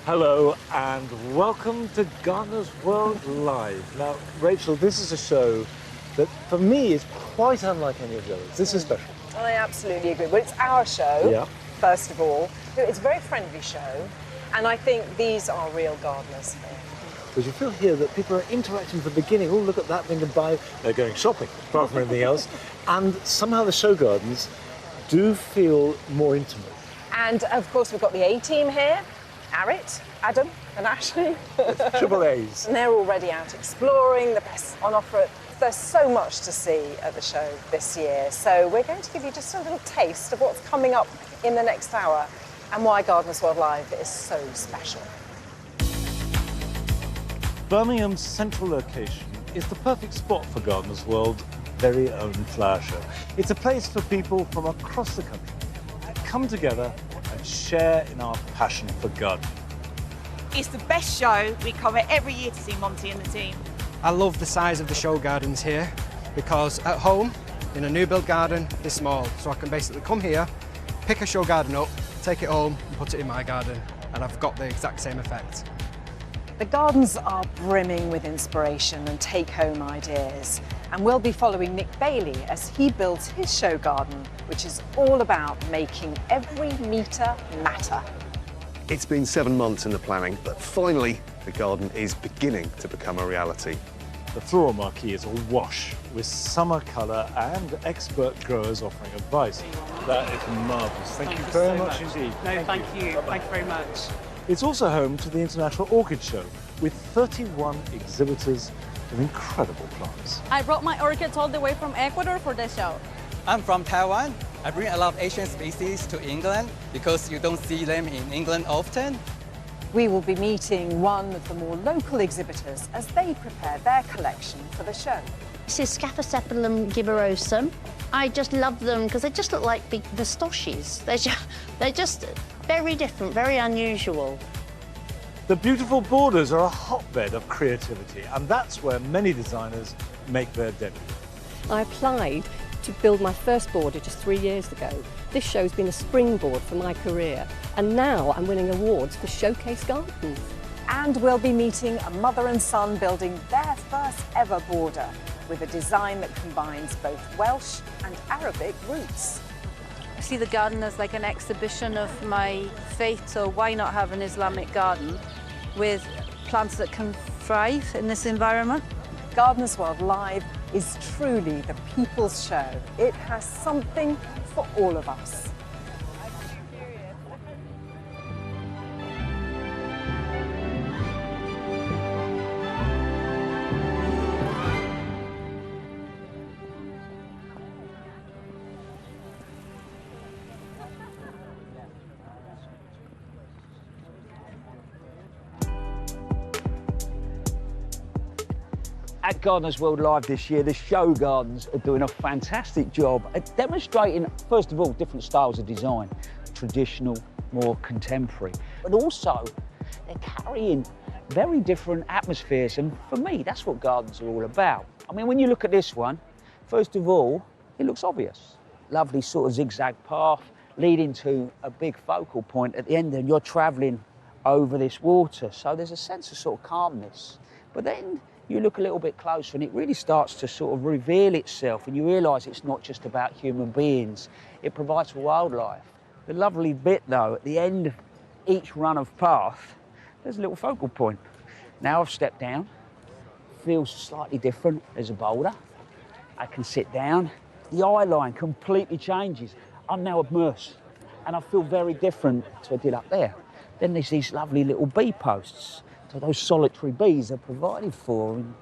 Hello and welcome to Gardener's World Live. Now, Rachel, this is a show that for me is quite unlike any of the others. This is special. I absolutely agree. Well, it's our show, first of all. It's a very friendly show, and I think these are real gardeners here. Because you feel here that people are interacting from the beginning. Oh, look at that, they can buy, they're going shopping, apart from anything else. And somehow the show gardens do feel more intimate. And of course, we've got the A-team here. Arit, Adam and Ashley. Triple A's. And they're already out exploring the best on offer. There's so much to see at the show this year. So we're going to give you just a little taste of what's coming up in the next hour and why Gardeners World Live is so special. Birmingham's central location is the perfect spot for Gardeners World's very own flower show. It's a place for people from across the country to come together and share in our passion for gardening. It's the best show. We come here every year to see Monty and the team. I love the size of the show gardens here because at home, in a new build garden, they're small. So I can basically come here, pick a show garden up, take it home and put it in my garden, and I've got the exact same effect. The gardens are brimming with inspiration and take-home ideas. And we'll be following Nick Bailey as he builds his show garden, which is all about making every metre matter. It's been 7 months in the planning, but finally the garden is beginning to become a reality. The floral marquee is awash with summer colour and expert growers offering advice. That is marvellous. Thank you very much indeed. No, thank you. Thank you very much. It's also home to the International Orchid Show with 31 exhibitors of incredible plants. I brought my orchids all the way from Ecuador for this show. I'm from Taiwan. I bring a lot of Asian species to England because you don't see them in England often. We will be meeting one of the more local exhibitors as they prepare their collection for the show. This is Scaphocephalum gibbosum. I just love them because they just look like big nasturtiums. They're just very different, very unusual. The beautiful borders are a hotbed of creativity, and that's where many designers make their debut. I applied to build my first border just 3 years ago. This show's been a springboard for my career, and now I'm winning awards for Showcase Gardens. And we'll be meeting a mother and son building their first ever border with a design that combines both Welsh and Arabic roots. I see the garden as like an exhibition of my faith, so why not have an Islamic garden with plants that can thrive in this environment? Gardeners World Live is truly the people's show. It has something for all of us. At Gardeners World Live this year, the show gardens are doing a fantastic job at demonstrating, first of all, different styles of design, traditional, more contemporary, but also they're carrying very different atmospheres, and for me, that's what gardens are all about. I mean, when you look at this one, first of all, it looks obvious. Lovely sort of zigzag path leading to a big focal point at the end, and you're travelling over this water, so there's a sense of sort of calmness. But then you look a little bit closer and it really starts to sort of reveal itself, and you realise it's not just about human beings, it provides for wildlife. The lovely bit though, at the end of each run of path, there's a little focal point. Now I've stepped down, feels slightly different, there's a boulder, I can sit down, the eye line completely changes. I'm now immersed and I feel very different to what I did up there. Then there's these lovely little bee posts. So those solitary bees are provided for, and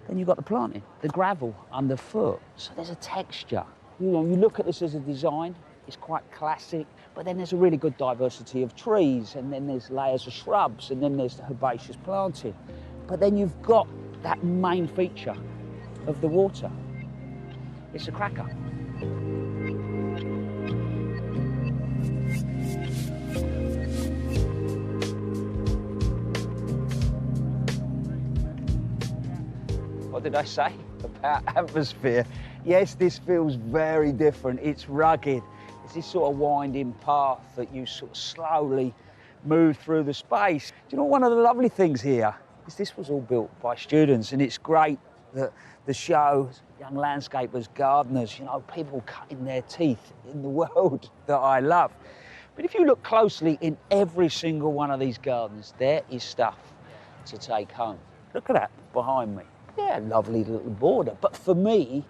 then you've got the planting, the gravel underfoot. So there's a texture. You know, you look at this as a design, it's quite classic, but then there's a really good diversity of trees, and then there's layers of shrubs, and then there's the herbaceous planting. But then you've got that main feature of the water. It's a cracker. What did I say about atmosphere? Yes, this feels very different. It's rugged. It's this sort of winding path that you sort of slowly move through the space. Do you know one of the lovely things here is this was all built by students, and it's great that the show, young landscapers, gardeners, you know, people cutting their teeth in the world that I love. But if you look closely in every single one of these gardens, there is stuff to take home. Look at that behind me. Yeah, lovely little border. But for me,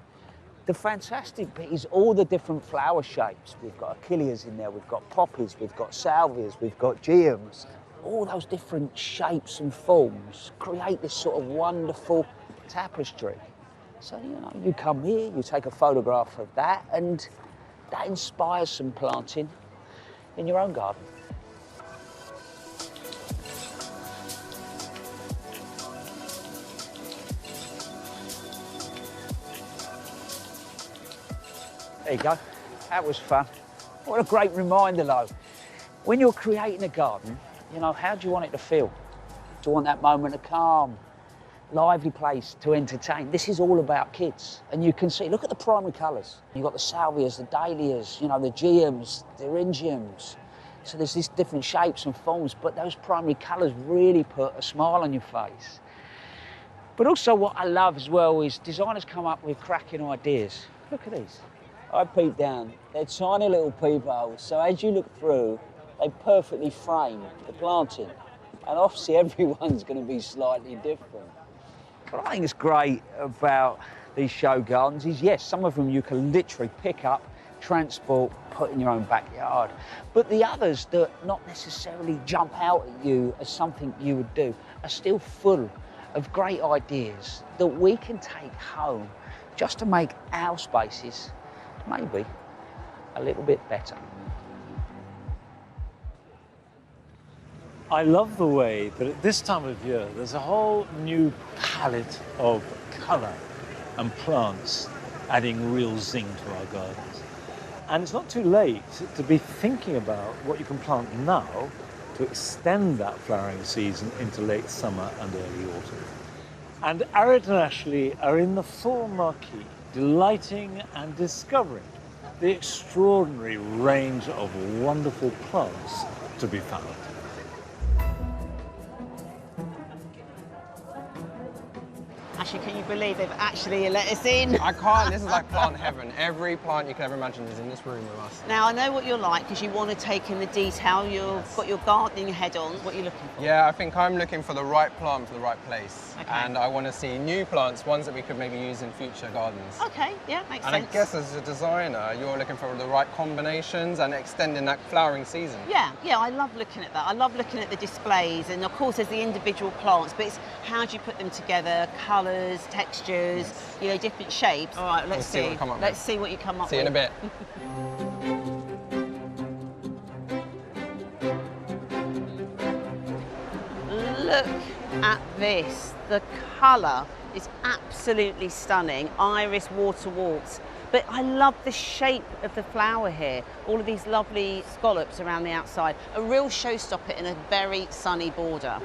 the fantastic bit is all the different flower shapes. We've got achilles in there, we've got poppies, we've got salvias, we've got geums. All those different shapes and forms create this sort of wonderful tapestry. So, you know, you come here, you take a photograph of that, and that inspires some planting in your own garden. There you go. That was fun. What a great reminder, though. When you're creating a garden, you know, how do you want it to feel? Do you want that moment of calm, lively place to entertain? This is all about kids. And you can see, look at the primary colours. You've got the salvias, the dahlias, you know, the geums, the eryngiums. So there's these different shapes and forms, but those primary colours really put a smile on your face. But also what I love as well is designers come up with cracking ideas. Look at these. I peeped down. They're tiny little peepholes, so as you look through, they perfectly frame the planting. And obviously everyone's going to be slightly different. What I think is great about these show gardens is, yes, some of them you can literally pick up, transport, put in your own backyard. But the others that not necessarily jump out at you as something you would do are still full of great ideas that we can take home just to make our spaces maybe a little bit better. I love the way that at this time of year, there's a whole new palette of colour and plants adding real zing to our gardens. And it's not too late to be thinking about what you can plant now to extend that flowering season into late summer and early autumn. And Arrett and Ashley are in the full marquee, delighting and discovering the extraordinary range of wonderful plants to be found. Ashley, can you believe they've actually let us in? I can't. This is like plant heaven. Every plant you can ever imagine is in this room with us. Now, I know what you're like because you want to take in the detail. You've got your gardening head on. What are you looking for? Yeah, I think I'm looking for the right plant for the right place. Okay. And I want to see new plants, ones that we could maybe use in future gardens. Okay, yeah, makes and sense. I guess as a designer, you're looking for the right combinations and extending that flowering season. Yeah, I love looking at that. I love looking at the displays, and of course there's the individual plants, but it's how do you put them together, colours, textures, you know, different shapes. All right, let's see. Let's see what you come up with. See you in a bit. Look at this. The colour is absolutely stunning. Iris water waltz. But I love the shape of the flower here. All of these lovely scallops around the outside. A real showstopper in a very sunny border.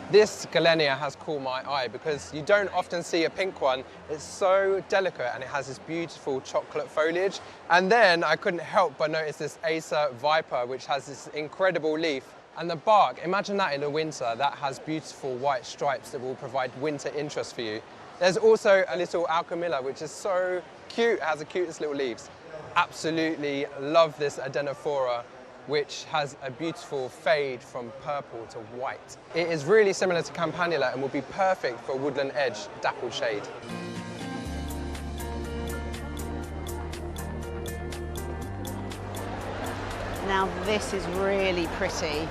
This Galenia has caught my eye because you don't often see a pink one. It's so delicate and it has this beautiful chocolate foliage. And then I couldn't help but notice this Acer Viper, which has this incredible leaf. And the bark, imagine that in the winter, that has beautiful white stripes that will provide winter interest for you. There's also a little Alchemilla, which is so cute, it has the cutest little leaves. Absolutely love this Adenophora, which has a beautiful fade from purple to white. It is really similar to Campanula and will be perfect for woodland edge, dappled shade. Now this is really pretty.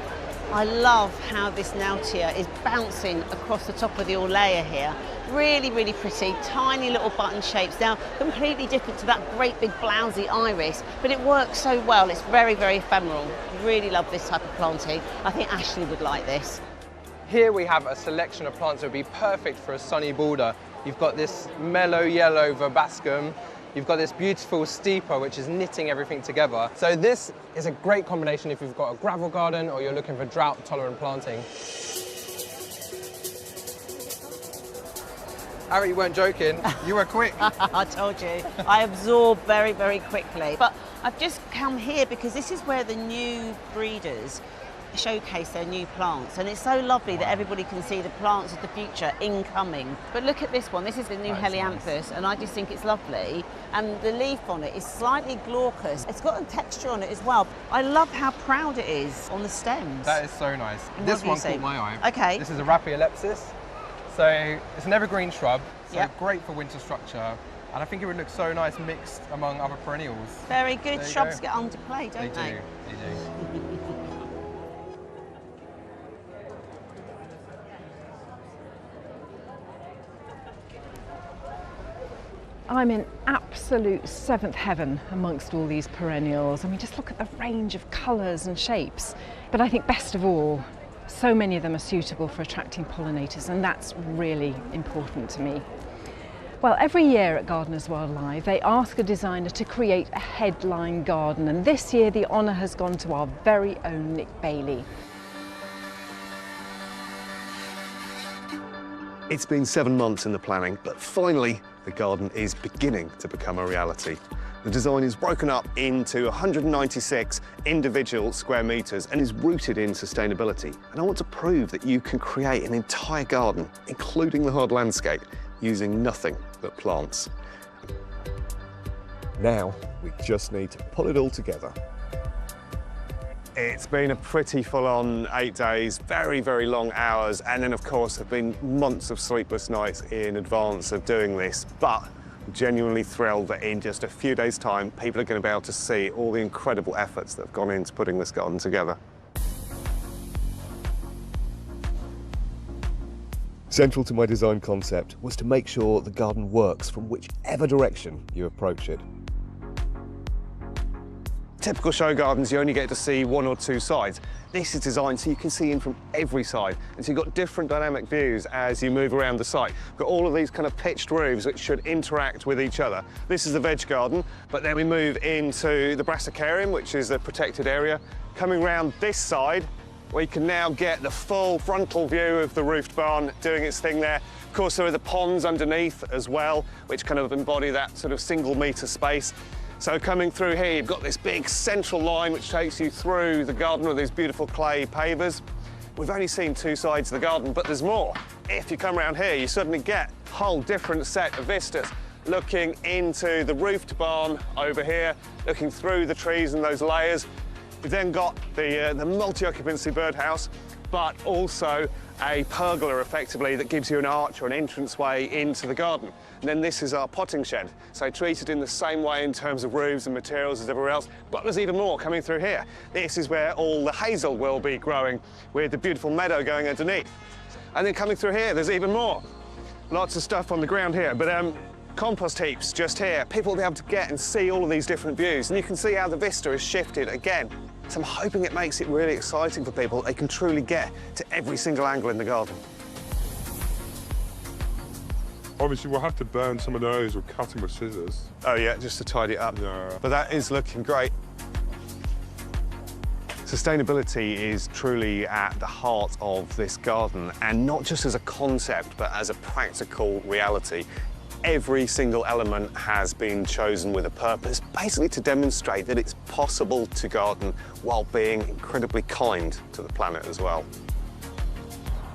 I love how this Nautia is bouncing across the top of the Orlea here. Really, really pretty, tiny little button shapes. Now, completely different to that great big blousy iris, but it works so well. It's very, very ephemeral. Really love this type of planting. I think Ashley would like this. Here we have a selection of plants that would be perfect for a sunny border. You've got this mellow yellow verbascum. You've got this beautiful steeper, which is knitting everything together. So this is a great combination if you've got a gravel garden or you're looking for drought-tolerant planting. Harry, you weren't joking. You were quick. I told you. I absorb very, very quickly. But I've just come here because this is where the new breeders showcase their new plants, and it's so lovely that everybody can see the plants of the future incoming. But look at this one. This is the new Helianthus, nice. And I just think it's lovely. And the leaf on it is slightly glaucous. It's got a texture on it as well. I love how proud it is on the stems. That is so nice. And this one caught my eye. Okay. This is a Rapiolepsis. So it's an evergreen shrub, so Yep. great for winter structure. And I think it would look so nice mixed among other perennials. Very good. There you Shrubs go. get underplayed, don't they? They do. I'm in absolute seventh heaven amongst all these perennials. I mean, just look at the range of colours and shapes. But I think best of all, so many of them are suitable for attracting pollinators, and that's really important to me. Well, every year at Gardeners World Live, they ask a designer to create a headline garden, and this year the honour has gone to our very own Nick Bailey. It's been 7 months in the planning, but finally the garden is beginning to become a reality. The design is broken up into 196 individual square metres and is rooted in sustainability. And I want to prove that you can create an entire garden, including the hard landscape, using nothing but plants. Now, we just need to pull it all together. It's been a pretty full-on 8 days, very, very long hours, and then, of course, have been months of sleepless nights in advance of doing this. But I'm genuinely thrilled that in just a few days' time, people are going to be able to see all the incredible efforts that have gone into putting this garden together. Central to my design concept was to make sure the garden works from whichever direction you approach it. Typical show gardens, you only get to see one or two sides. This is designed so you can see in from every side. And so you've got different dynamic views as you move around the site. You've got all of these kind of pitched roofs which should interact with each other. This is the veg garden, but then we move into the Brassicarium, which is a protected area. Coming round this side, we can now get the full frontal view of the roofed barn doing its thing there. Of course, there are the ponds underneath as well, which kind of embody that sort of single-metre space. So coming through here, you've got this big central line which takes you through the garden with these beautiful clay pavers. We've only seen two sides of the garden, but there's more. If you come around here, you suddenly get a whole different set of vistas. Looking into the roofed barn over here, looking through the trees and those layers. We've then got the multi-occupancy birdhouse, but also a pergola, effectively, that gives you an arch or an entranceway into the garden. And then this is our potting shed, so treated in the same way in terms of roofs and materials as everywhere else, but there's even more coming through here. This is where all the hazel will be growing, with the beautiful meadow going underneath. And then coming through here, there's even more. Lots of stuff on the ground here, but compost heaps just here. People will be able to get and see all of these different views, and you can see how the vista is shifted again. So I'm hoping it makes it really exciting for people. They can truly get to every single angle in the garden. Obviously, we'll have to burn some of those or cut them with scissors. Oh yeah, just to tidy it up. Yeah. But that is looking great. Sustainability is truly at the heart of this garden, and not just as a concept, but as a practical reality. Every single element has been chosen with a purpose, basically to demonstrate that it's possible to garden while being incredibly kind to the planet as well.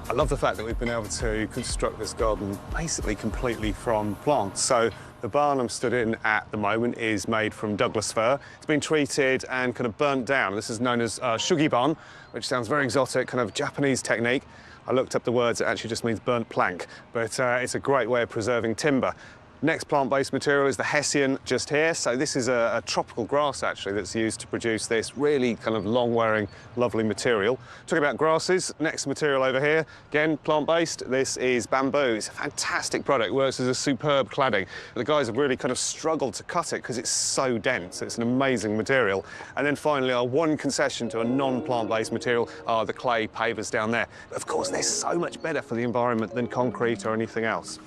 I love the fact that we've been able to construct this garden basically completely from plants. So the barn I'm stood in at the moment is made from Douglas fir. It's been treated and kind of burnt down. This is known as shugiban, which sounds very exotic, kind of Japanese technique. I looked up the words, it actually just means burnt plank, but it's a great way of preserving timber. Next plant-based material is the Hessian just here. So this is a tropical grass, actually, that's used to produce this really kind of long-wearing, lovely material. Talking about grasses, next material over here, again, plant-based. This is bamboo. It's a fantastic product, works as a superb cladding. The guys have really kind of struggled to cut it because it's so dense. It's an amazing material. And then finally, our one concession to a non-plant-based material are the clay pavers down there. But of course, they're so much better for the environment than concrete or anything else.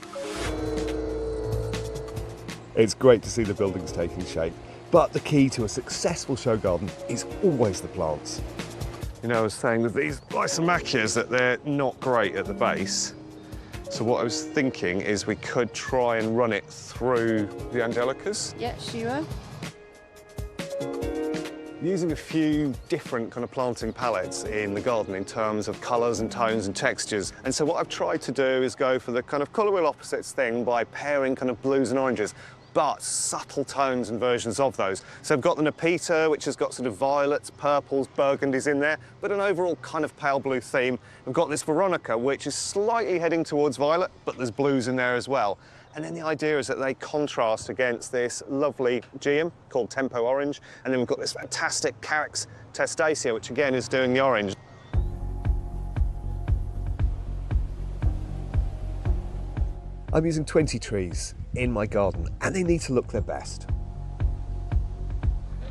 It's great to see the buildings taking shape, but the key to a successful show garden is always the plants. You know, I was saying with these Lysimachus that they're not great at the base. So what I was thinking is we could try and run it through the Angelicas. Yeah, sure. Using a few different kind of planting palettes in the garden in terms of colours and tones and textures. And so what I've tried to do is go for the kind of colour wheel opposites thing by pairing kind of blues and oranges, but subtle tones and versions of those. So I've got the Nepeta, which has got sort of violets, purples, burgundies in there, but an overall kind of pale blue theme. We've got this Veronica, which is slightly heading towards violet, but there's blues in there as well. And then the idea is that they contrast against this lovely geum called Tempo Orange, and then we've got this fantastic Carex Testacea, which again is doing the orange. I'm using 20 trees in my garden, and they need to look their best.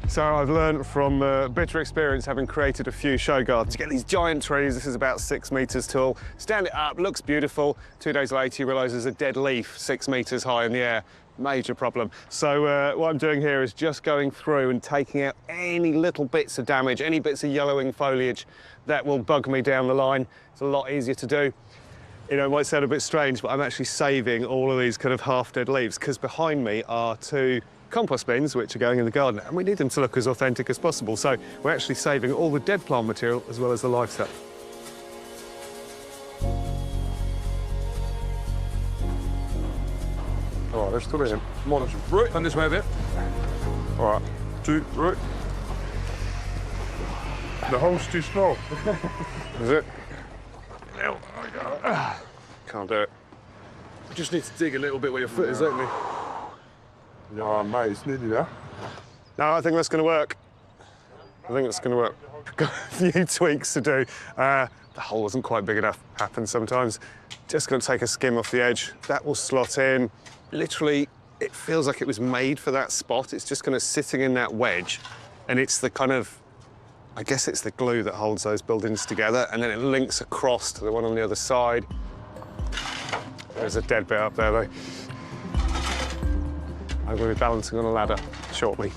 So I've learned from bitter experience, having created a few show gardens, to get these giant trees. This is about 6 metres tall. Stand it up, looks beautiful. 2 days later, you realise there's a dead leaf 6 metres high in the air. Major problem. So what I'm doing here is just going through and taking out any little bits of damage, any bits of yellowing foliage that will bug me down the line. It's a lot easier to do. You know, it might sound a bit strange, but I'm actually saving all of these kind of half-dead leaves, because behind me are 2 compost bins which are going in the garden, and we need them to look as authentic as possible. So we're actually saving all the dead plant material as well as the live stuff. All right, let's do it in. Come on, right. Turn this way a bit. All right, 2, right. The hole's too small. Is it? No, can't do it. You just need to dig a little bit where your foot is, don't you? Oh, mate, it's nearly there. No, I think that's going to work. I think that's going to work. Got a few tweaks to do. The hole wasn't quite big enough. Happens sometimes. Just going to take a skim off the edge. That will slot in. Literally, it feels like it was made for that spot. It's just kind of sitting in that wedge, and it's the kind of, I guess it's the glue that holds those buildings together, and then it links across to the one on the other side. There's a dead bit up there, though. I'm going to be balancing on a ladder shortly.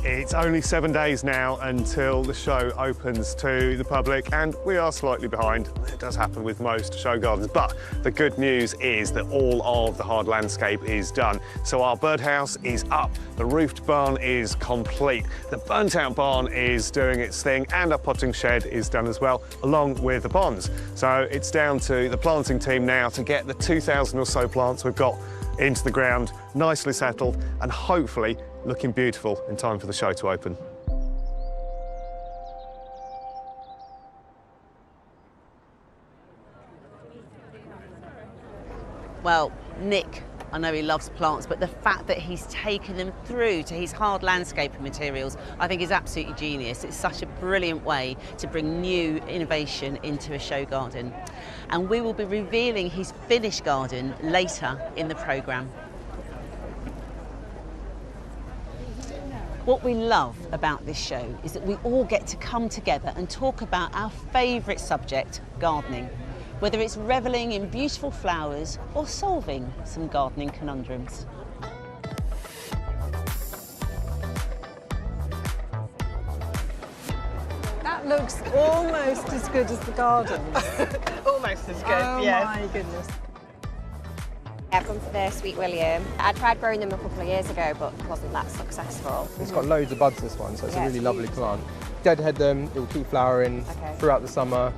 It's only 7 days now until the show opens to the public, and we are slightly behind. It does happen with most show gardens, but the good news is that all of the hard landscape is done. So our birdhouse is up, the roofed barn is complete, the burnt-out barn is doing its thing, and our potting shed is done as well, along with the ponds. So it's down to the planting team now to get the 2,000 or so plants we've got into the ground, nicely settled, and hopefully looking beautiful in time for the show to open. Well, Nick, I know he loves plants, but the fact that he's taken them through to his hard landscaping materials, I think is absolutely genius. It's such a brilliant way to bring new innovation into a show garden. And we will be revealing his finished garden later in the programme. What we love about this show is that we all get to come together and talk about our favourite subject, gardening. Whether it's revelling in beautiful flowers or solving some gardening conundrums. That looks almost as good as the garden. Almost as good, oh yes. My goodness. I've gone for the Sweet William. I tried growing them a couple of years ago, but wasn't that successful. It's got loads of buds, this one, so it's a really lovely plant. Deadhead them, it will keep flowering throughout the summer.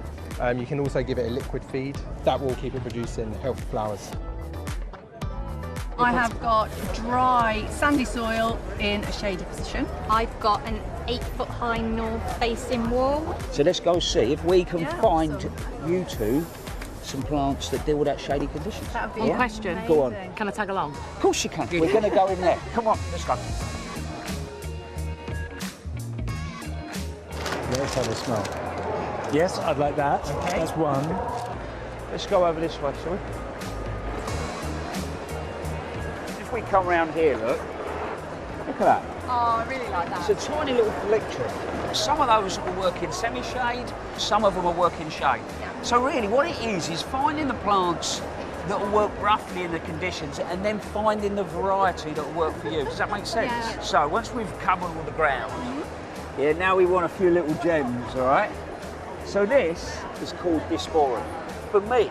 You can also give it a liquid feed. That will keep it producing healthy flowers. I have got dry, sandy soil in a shady position. I've got an 8-foot-high north-facing wall. So let's go see if we can find you two some plants that deal with that shady conditions. That would be a question. Go on. Can I tag along? Of course you can. We're going to go in there. Come on, let's go. Let's have a smell. Yes, I'd like that. Okay. That's one. Let's go over this way, shall we? If we come round here, look at that. Oh, I really like that. It's a tiny little collection. Some of those will work in semi-shade, some of them will work in shade. Yeah. So really what it is finding the plants that will work roughly in the conditions and then finding the variety that will work for you. Does that make sense? Yeah. So once we've covered all the ground, yeah, now we want a few little gems, all right? So this is called Disporum. For me,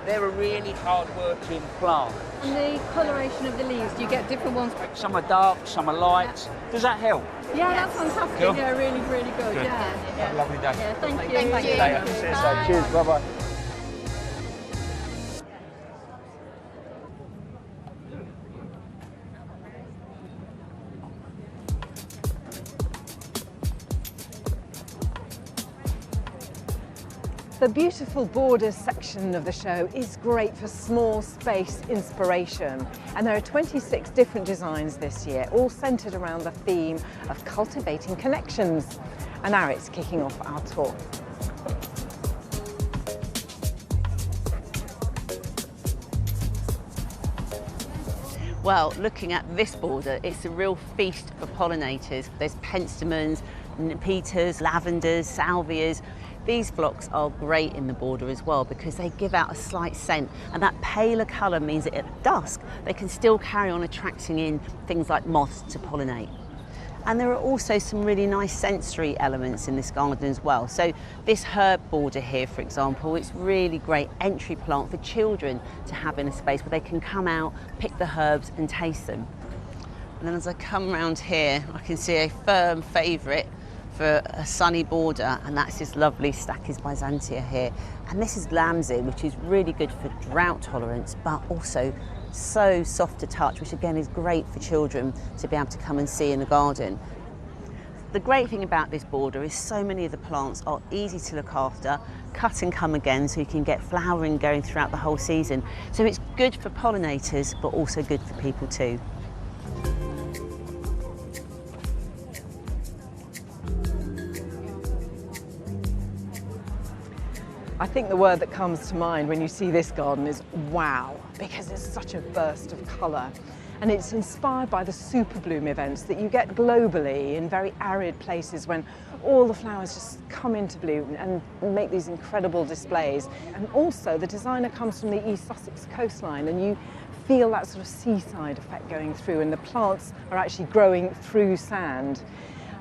they're a really hard-working plant. And the coloration of the leaves, do you get different ones? Some are dark, some are light. Does that help? Yeah, that's fantastic. Cool. Yeah, really, really good. Good. Yeah. Have a lovely day. Yeah, thank you. Thank you. Bye. Cheers, bye-bye. The beautiful borders section of the show is great for small space inspiration. And there are 26 different designs this year, all centred around the theme of cultivating connections. And now it's kicking off our tour. Well, looking at this border, it's a real feast for pollinators. There's penstemons, peters, lavenders, salvias. These phlox are great in the border as well because they give out a slight scent, and that paler colour means that at dusk they can still carry on attracting in things like moths to pollinate. And there are also some really nice sensory elements in this garden as well. So this herb border here, for example, it's really great entry plant for children to have in a space where they can come out, pick the herbs and taste them. And then as I come round here, I can see a firm favourite for a sunny border, and that's this lovely Stachys byzantia here. And this is lambsy, which is really good for drought tolerance, but also so soft to touch, which again is great for children to be able to come and see in the garden. The great thing about this border is so many of the plants are easy to look after, cut and come again, so you can get flowering going throughout the whole season. So it's good for pollinators, but also good for people too. I think the word that comes to mind when you see this garden is wow, because it's such a burst of colour. And it's inspired by the super bloom events that you get globally in very arid places when all the flowers just come into bloom and make these incredible displays. And also the designer comes from the East Sussex coastline, and you feel that sort of seaside effect going through, and the plants are actually growing through sand.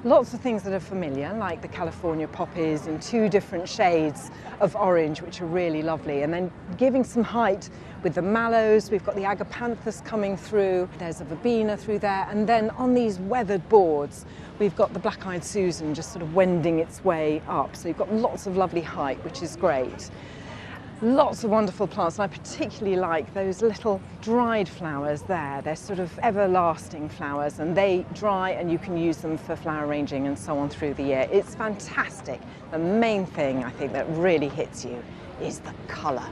Lots of things that are familiar, like the California poppies in 2 different shades of orange, which are really lovely. And then giving some height with the mallows, we've got the agapanthus coming through, there's a verbena through there, and then on these weathered boards, we've got the black-eyed Susan just sort of wending its way up. So you've got lots of lovely height, which is great. Lots of wonderful plants, and I particularly like those little dried flowers there. They're sort of everlasting flowers, and they dry and you can use them for flower arranging and so on through the year. It's fantastic. The main thing I think that really hits you is the colour.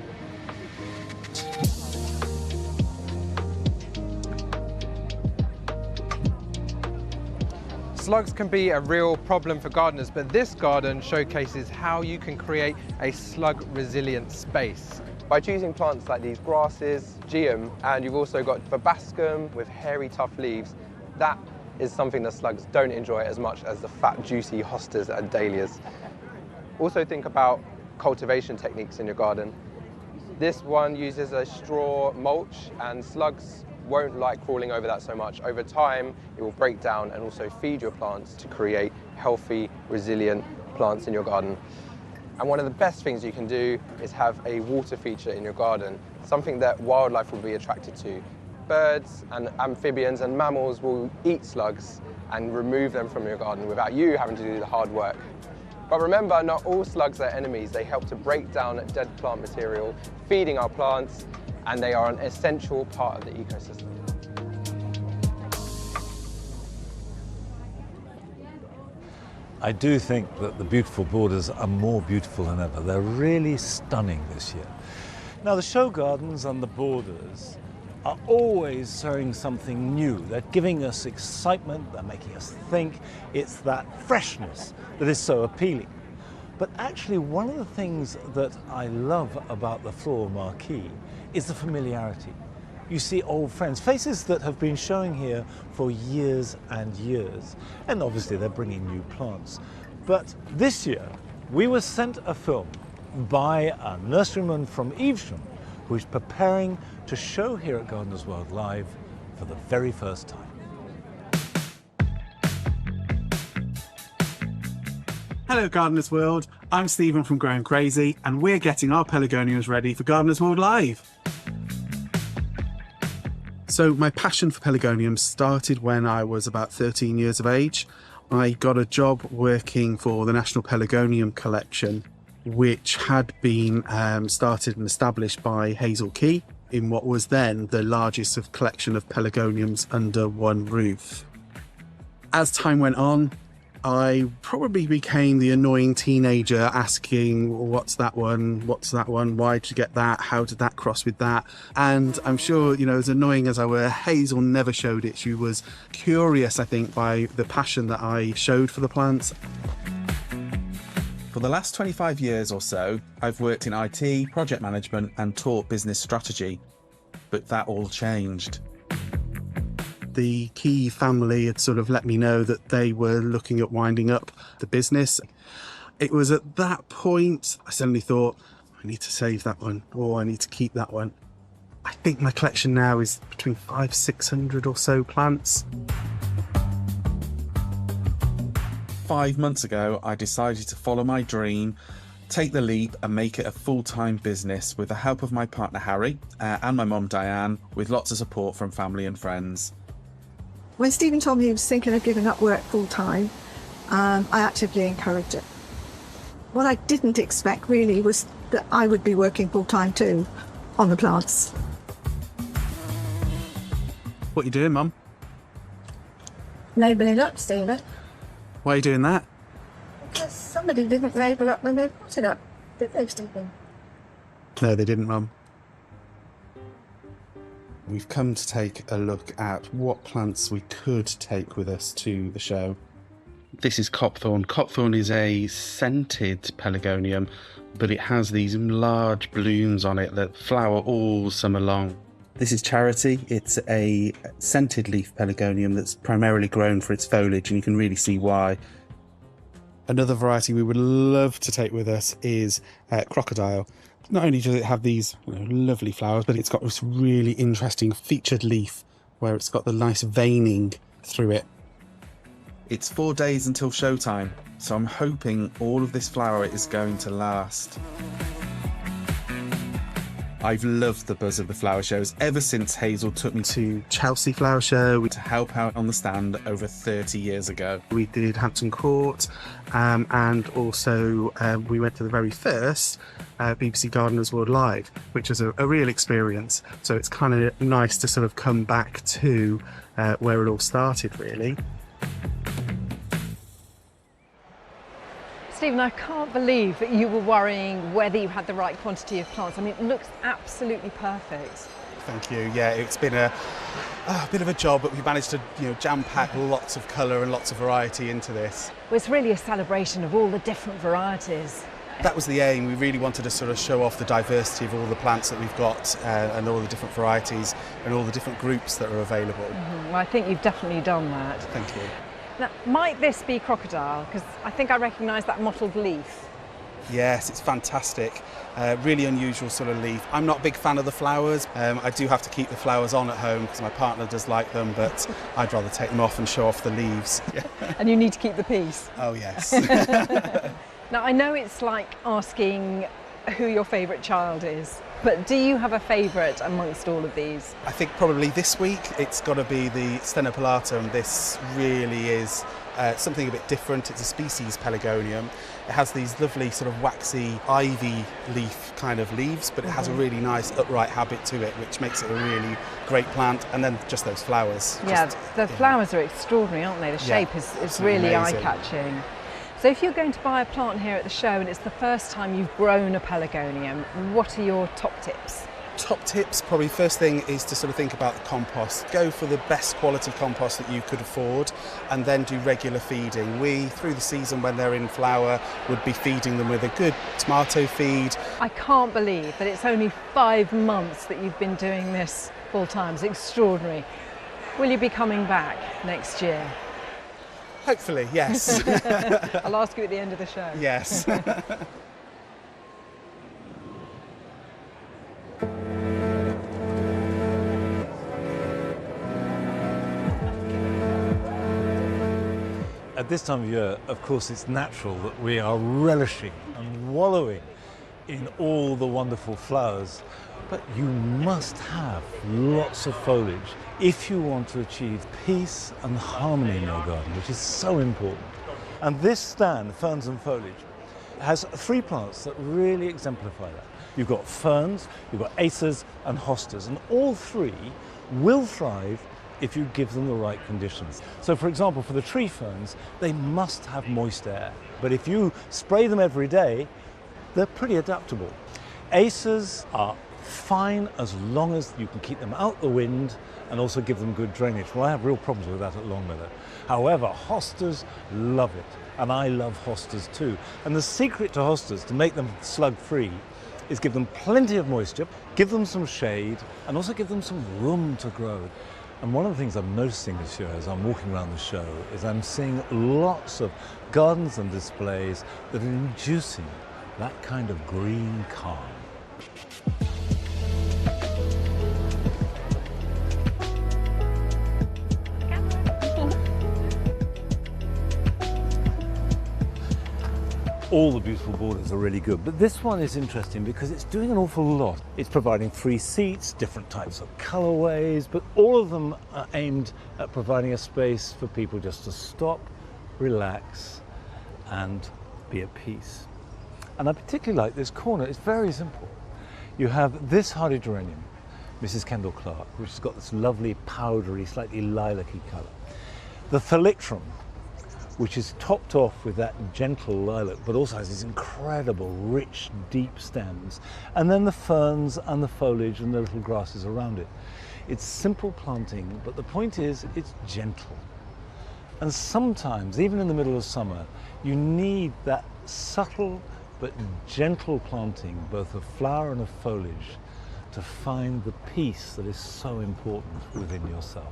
Slugs can be a real problem for gardeners, but this garden showcases how you can create a slug-resilient space. By choosing plants like these grasses, geum, and you've also got verbascum with hairy, tough leaves, that is something that slugs don't enjoy as much as the fat, juicy hostas and dahlias. Also think about cultivation techniques in your garden. This one uses a straw mulch, and slugs won't like crawling over that so much. Over time, it will break down and also feed your plants to create healthy, resilient plants in your garden. And one of the best things you can do is have a water feature in your garden, something that wildlife will be attracted to. Birds and amphibians and mammals will eat slugs and remove them from your garden without you having to do the hard work. But remember, not all slugs are enemies. They help to break down dead plant material, feeding our plants, and they are an essential part of the ecosystem. I do think that the beautiful borders are more beautiful than ever. They're really stunning this year. Now, the show gardens and the borders are always showing something new. They're giving us excitement, they're making us think. It's that freshness that is so appealing. But actually, one of the things that I love about the floral marquee is the familiarity. You see old friends, faces that have been showing here for years and years. And obviously they're bringing new plants. But this year, we were sent a film by a nurseryman from Evesham who is preparing to show here at Gardeners World Live for the very first time. Hello Gardeners World, I'm Stephen from Growing Crazy and we're getting our pelargoniums ready for Gardeners World Live. So my passion for pelargoniums started when I was about 13 years of age. I got a job working for the National Pelargonium Collection, which had been started and established by Hazel Key in what was then the largest collection of pelargoniums under one roof. As time went on, I probably became the annoying teenager asking, what's that one? What's that one? Why did you get that? How did that cross with that? And I'm sure, you know, as annoying as I were, Hazel never showed it. She was curious, I think, by the passion that I showed for the plants. For the last 25 years or so, I've worked in IT, project management, and taught business strategy. But that all changed. The Key family had sort of let me know that they were looking at winding up the business. It was at that point I suddenly thought, I need to save that one, or I need to keep that one. I think my collection now is between 500-600 or so plants. 5 months ago, I decided to follow my dream, take the leap and make it a full-time business with the help of my partner Harry and my mum Diane, with lots of support from family and friends. When Stephen told me he was thinking of giving up work full-time, I actively encouraged it. What I didn't expect really was that I would be working full-time too on the plants. What are you doing, Mum? Labelling up, Stephen. Why are you doing that? Because somebody didn't label up when they put it up, did they, Stephen? No, they didn't, Mum. We've come to take a look at what plants we could take with us to the show. This is Copthorne. Copthorne is a scented pelargonium, but it has these large blooms on it that flower all summer long. This is Charity. It's a scented leaf pelargonium that's primarily grown for its foliage, and you can really see why. Another variety we would love to take with us is Crocodile. Not only does it have these lovely flowers, but it's got this really interesting featured leaf where it's got the nice veining through it. It's 4 days until showtime, so I'm hoping all of this flower is going to last. I've loved the buzz of the flower shows ever since Hazel took me to Chelsea Flower Show to help out on the stand over 30 years ago. We did Hampton Court, and also we went to the very first BBC Gardeners World Live, which was a real experience. So it's kind of nice to sort of come back to where it all started, really. Stephen, I can't believe that you were worrying whether you had the right quantity of plants. I mean, it looks absolutely perfect. Thank you. Yeah, it's been a bit of a job, but we managed to, jam-pack lots of colour and lots of variety into this. Well, it's really a celebration of all the different varieties. That was the aim. We really wanted to sort of show off the diversity of all the plants that we've got and all the different varieties and all the different groups that are available. Well, I think you've definitely done that. Thank you. Now, might this be Crocodile? Because I think I recognise that mottled leaf. Yes, it's fantastic. Really unusual sort of leaf. I'm not a big fan of the flowers. I do have to keep the flowers on at home because my partner does like them, but I'd rather take them off and show off the leaves. And you need to keep the peace. Oh, yes. Now, I know it's like asking who your favourite child is, but do you have a favourite amongst all of these? I think probably this week it's got to be the Stenopilatum. This really is something a bit different. It's a species pelargonium. It has these lovely sort of waxy ivy leaf kind of leaves, but it has a really nice upright habit to it, which makes it a really great plant. And then just those flowers. Yeah, the flowers are extraordinary, aren't they? The shape is really eye-catching. So if you're going to buy a plant here at the show and it's the first time you've grown a pelargonium, what are your top tips? Top tips, probably first thing is to sort of think about the compost. Go for the best quality compost that you could afford and then do regular feeding. We, through the season when they're in flower, would be feeding them with a good tomato feed. I can't believe that it's only 5 months that you've been doing this full time. It's extraordinary. Will you be coming back next year? Hopefully, yes. I'll ask you at the end of the show. Yes. At this time of year, of course, it's natural that we are relishing and wallowing in all the wonderful flowers, but you must have lots of foliage if you want to achieve peace and harmony in your garden, which is so important. And this stand, Ferns and Foliage, has 3 plants that really exemplify that. You've got ferns, you've got acers and hostas, and all 3 will thrive if you give them the right conditions. So for example, for the tree ferns, they must have moist air. But if you spray them every day, they're pretty adaptable. Acers are fine as long as you can keep them out the wind and also give them good drainage. Well, I have real problems with that at Longmeadow. However, hostas love it, and I love hostas too. And the secret to hostas, to make them slug-free, is give them plenty of moisture, give them some shade, and also give them some room to grow. And one of the things I'm noticing this year as I'm walking around the show is I'm seeing lots of gardens and displays that are inducing that kind of green calm. All the beautiful borders are really good, but this one is interesting because it's doing an awful lot. It's providing 3 seats, different types of colorways, but all of them are aimed at providing a space for people just to stop, relax, and be at peace. And I particularly like this corner. It's very simple. You have this hardy geranium, Mrs. Kendall Clark, which has got this lovely powdery, slightly lilac-y color. The Thalictrum, which is topped off with that gentle lilac, but also has these incredible, rich, deep stems. And then the ferns and the foliage and the little grasses around it. It's simple planting, but the point is, it's gentle. And sometimes, even in the middle of summer, you need that subtle but gentle planting, both of flower and of foliage, to find the peace that is so important within yourself.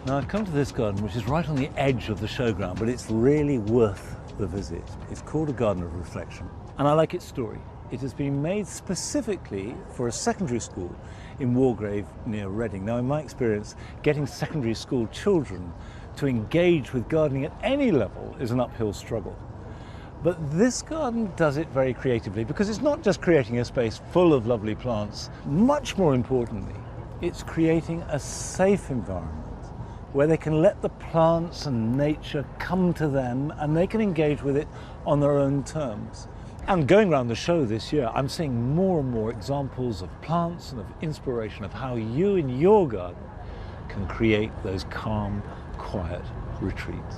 Now I've come to this garden, which is right on the edge of the showground, but it's really worth the visit. It's called a Garden of Reflection, and I like its story. It has been made specifically for a secondary school in Wargrave near Reading. Now in my experience, getting secondary school children to engage with gardening at any level is an uphill struggle. But this garden does it very creatively, because it's not just creating a space full of lovely plants. Much more importantly, it's creating a safe environment where they can let the plants and nature come to them and they can engage with it on their own terms. And going around the show this year, I'm seeing more and more examples of plants and of inspiration of how you in your garden can create those calm, quiet retreats.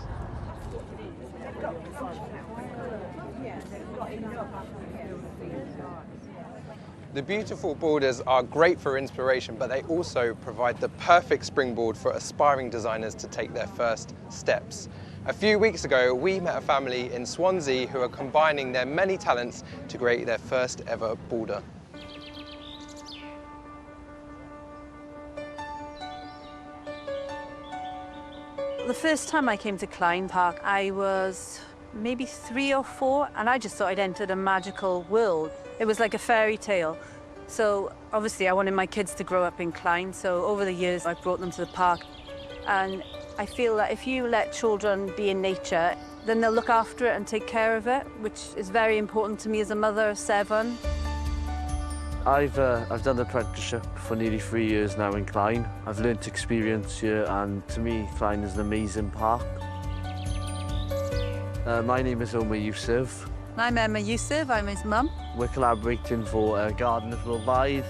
The beautiful borders are great for inspiration, but they also provide the perfect springboard for aspiring designers to take their first steps. A few weeks ago, we met a family in Swansea who are combining their many talents to create their first ever border. The first time I came to Klein Park, I was maybe 3 or 4, and I just thought I'd entered a magical world. It was like a fairy tale. So obviously I wanted my kids to grow up in Klein, so over the years I've brought them to the park. And I feel that if you let children be in nature, then they'll look after it and take care of it, which is very important to me as a mother of 7. I've done the apprenticeship for nearly 3 years now in Klein. I've learnt experience here, and to me, Klein is an amazing park. My name is Omar Yusuf. I'm Emma Yusuf, I'm his mum. We're collaborating for a garden that will Worldwide.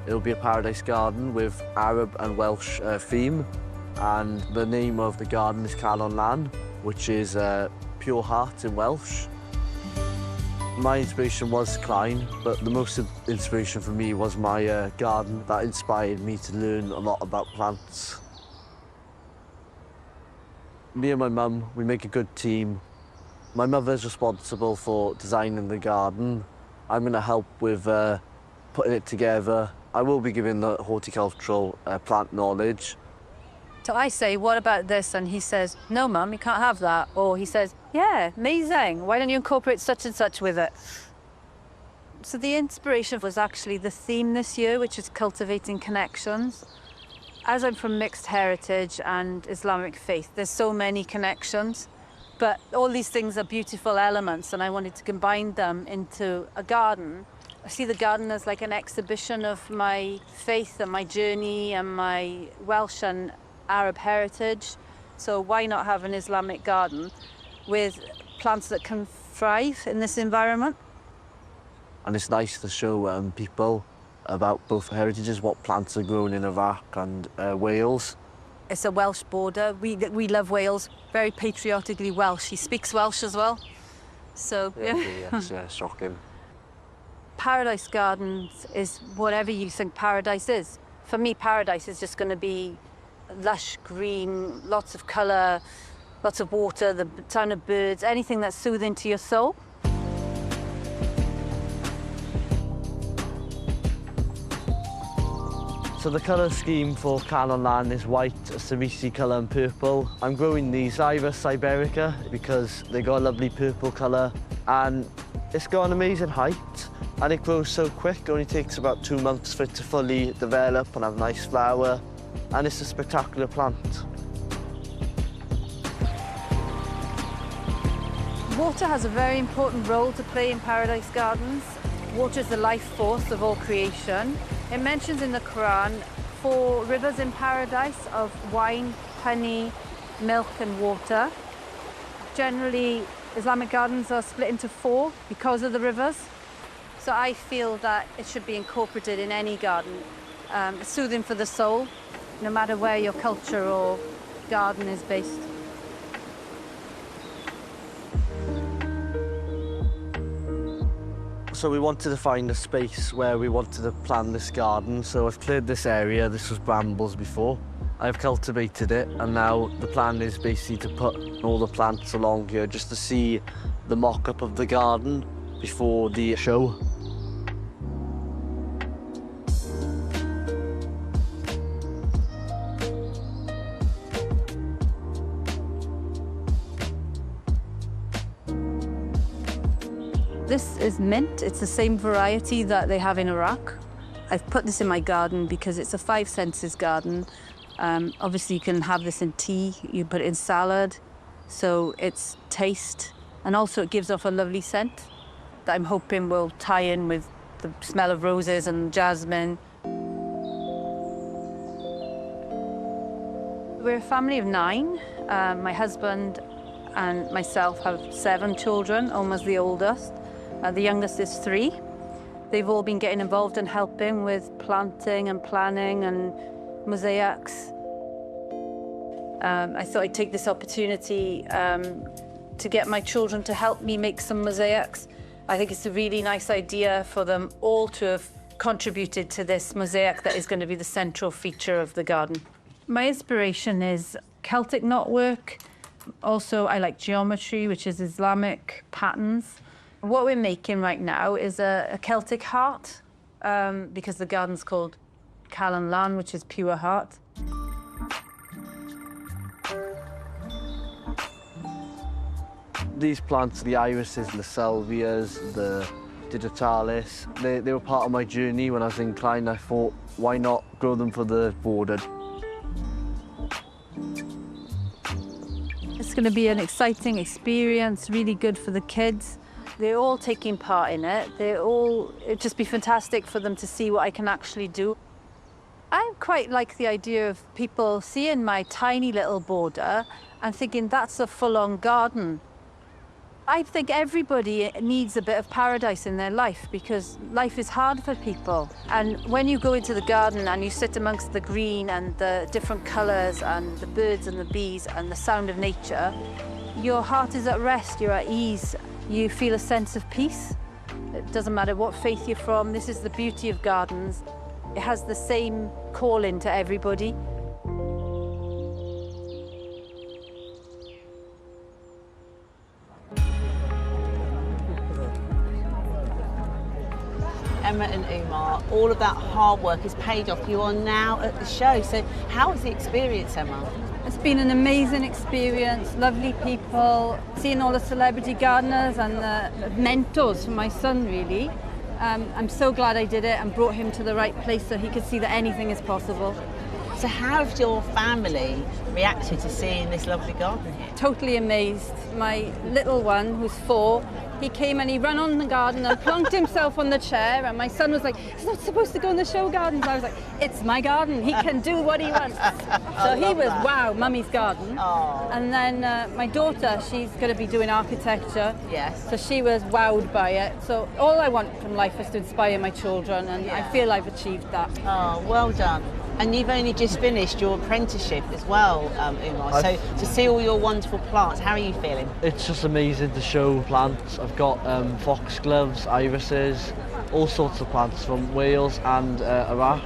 It'll be a paradise garden with Arab and Welsh theme. And the name of the garden is Calon Lan, which is pure heart in Welsh. My inspiration was Klein, but the most inspiration for me was my garden that inspired me to learn a lot about plants. Me and my mum, we make a good team. My mother's responsible for designing the garden. I'm going to help with putting it together. I will be giving the horticultural plant knowledge. So I say, what about this? And he says, no, Mum, you can't have that. Or he says, yeah, amazing. Why don't you incorporate such and such with it? So the inspiration was actually the theme this year, which is cultivating connections. As I'm from mixed heritage and Islamic faith, there's so many connections, but all these things are beautiful elements, and I wanted to combine them into a garden. I see the garden as like an exhibition of my faith and my journey and my Welsh and Arab heritage. So why not have an Islamic garden with plants that can thrive in this environment? And it's nice to show people about both heritages, what plants are grown in Iraq and Wales. It's a Welsh border. We love Wales, very patriotically Welsh. He speaks Welsh as well. So, yeah. Yes, yeah, shocking. Paradise Gardens is whatever you think paradise is. For me, paradise is just going to be lush green, lots of colour, lots of water, the sound of birds, anything that's soothing to your soul. So the colour scheme for Calon Lan is white, a cerise colour and purple. I'm growing these Iris Iberica because they got a lovely purple colour and it's got an amazing height and it grows so quick. It only takes about 2 months for it to fully develop and have nice flower, and it's a spectacular plant. Water has a very important role to play in Paradise Gardens. Water is the life force of all creation. It mentions in the Quran 4 rivers in paradise of wine, honey, milk and water. Generally, Islamic gardens are split into 4 because of the rivers. So I feel that it should be incorporated in any garden. It's soothing for the soul, no matter where your culture or garden is based. So we wanted to find a space where we wanted to plant this garden. So I've cleared this area. This was brambles before. I've cultivated it, and now the plan is basically to put all the plants along here just to see the mock-up of the garden before the show. This is mint. It's the same variety that they have in Iraq. I've put this in my garden because it's a 5 senses garden. Obviously, you can have this in tea, you put it in salad, so it's taste, and also it gives off a lovely scent that I'm hoping will tie in with the smell of roses and jasmine. We're a family of 9. My husband and myself have 7 children, almost the oldest. The youngest is 3. They've all been getting involved and helping with planting and planning and mosaics. I thought I'd take this opportunity to get my children to help me make some mosaics. I think it's a really nice idea for them all to have contributed to this mosaic that is going to be the central feature of the garden. My inspiration is Celtic knotwork. Also, I like geometry, which is Islamic patterns. What we're making right now is a Celtic heart, because the garden's called Calon Lan, which is pure heart. These plants, the irises, the salvias, the digitalis, they were part of my journey when I was in Clyne. I thought, why not grow them for the border? It's going to be an exciting experience, really good for the kids. They're all taking part in it. It'd just be fantastic for them to see what I can actually do. I quite like the idea of people seeing my tiny little border and thinking that's a full-on garden. I think everybody needs a bit of paradise in their life because life is hard for people. And when you go into the garden and you sit amongst the green and the different colours and the birds and the bees and the sound of nature, your heart is at rest, you're at ease. You feel a sense of peace. It doesn't matter what faith you're from. This is the beauty of gardens. It has the same calling to everybody. Emma and Umar, all of that hard work is paid off. You are now at the show. So how was the experience, Emma? It's been an amazing experience, lovely people, seeing all the celebrity gardeners and the mentors for my son, really. I'm so glad I did it and brought him to the right place so he could see that anything is possible. So how have your family reacted to seeing this lovely garden here? Totally amazed. My little one, who's 4, he came and he ran on the garden and plonked himself on the chair, and my son was like, he's not supposed to go in the show gardens. I was like, it's my garden, he can do what he wants. So he was, wow, mummy's garden. Oh. And then my daughter, she's going to be doing architecture. Yes. So she was wowed by it. So all I want from life is to inspire my children, and I feel I've achieved that. Oh, well done. And you've only just finished your apprenticeship as well, Umar. So to see all your wonderful plants, how are you feeling? It's just amazing to show plants. I've got foxgloves, irises, all sorts of plants from Wales and Iraq.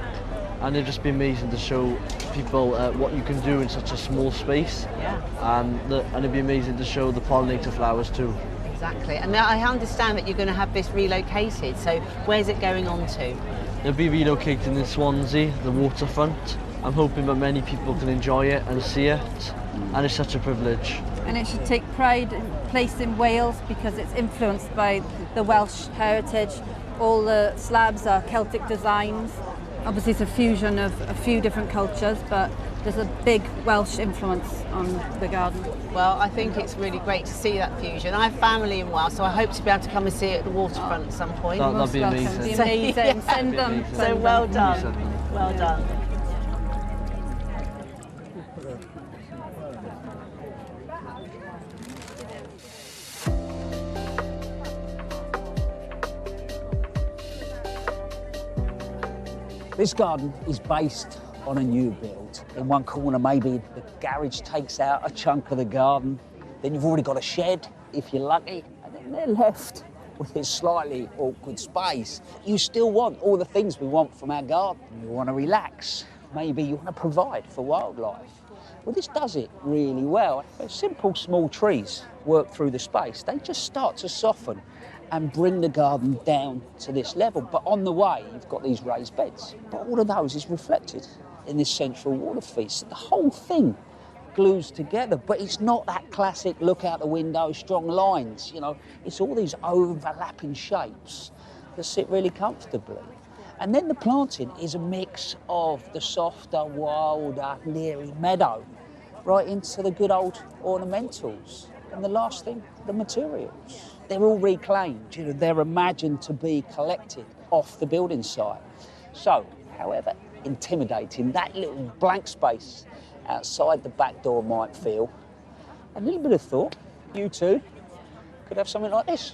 And it'd just be amazing to show people what you can do in such a small space. Yeah. And it'd be amazing to show the pollinator flowers too. Exactly. And now I understand that you're going to have this relocated. So where's it going on to? It'll be relocated in Swansea, the waterfront. I'm hoping that many people can enjoy it and see it, and it's such a privilege. And it should take pride in place in Wales because it's influenced by the Welsh heritage. All the slabs are Celtic designs. Obviously it's a fusion of a few different cultures, but there's a big Welsh influence on the garden. Well, I think it's really great to see that fusion. I have family in Wales, so I hope to be able to come and see it at the waterfront at some point. That'd be amazing. It'd be amazing. Send them. So well done. Well done. This garden is based on a new build. In one corner, maybe the garage takes out a chunk of the garden. Then you've already got a shed, if you're lucky, and then they're left with this slightly awkward space. You still want all the things we want from our garden. You want to relax. Maybe you want to provide for wildlife. Well, this does it really well. Simple, small trees work through the space. They just start to soften and bring the garden down to this level. But on the way, you've got these raised beds. But all of those is reflected in this central water feature. So the whole thing glues together, but it's not that classic look out the window, strong lines, you know. It's all these overlapping shapes that sit really comfortably. And then the planting is a mix of the softer, wilder, leery meadow right into the good old ornamentals. And the last thing, the materials. They're all reclaimed, you know, they're imagined to be collected off the building site. So, however intimidating that little blank space outside the back door might feel, a little bit of thought, you too could have something like this.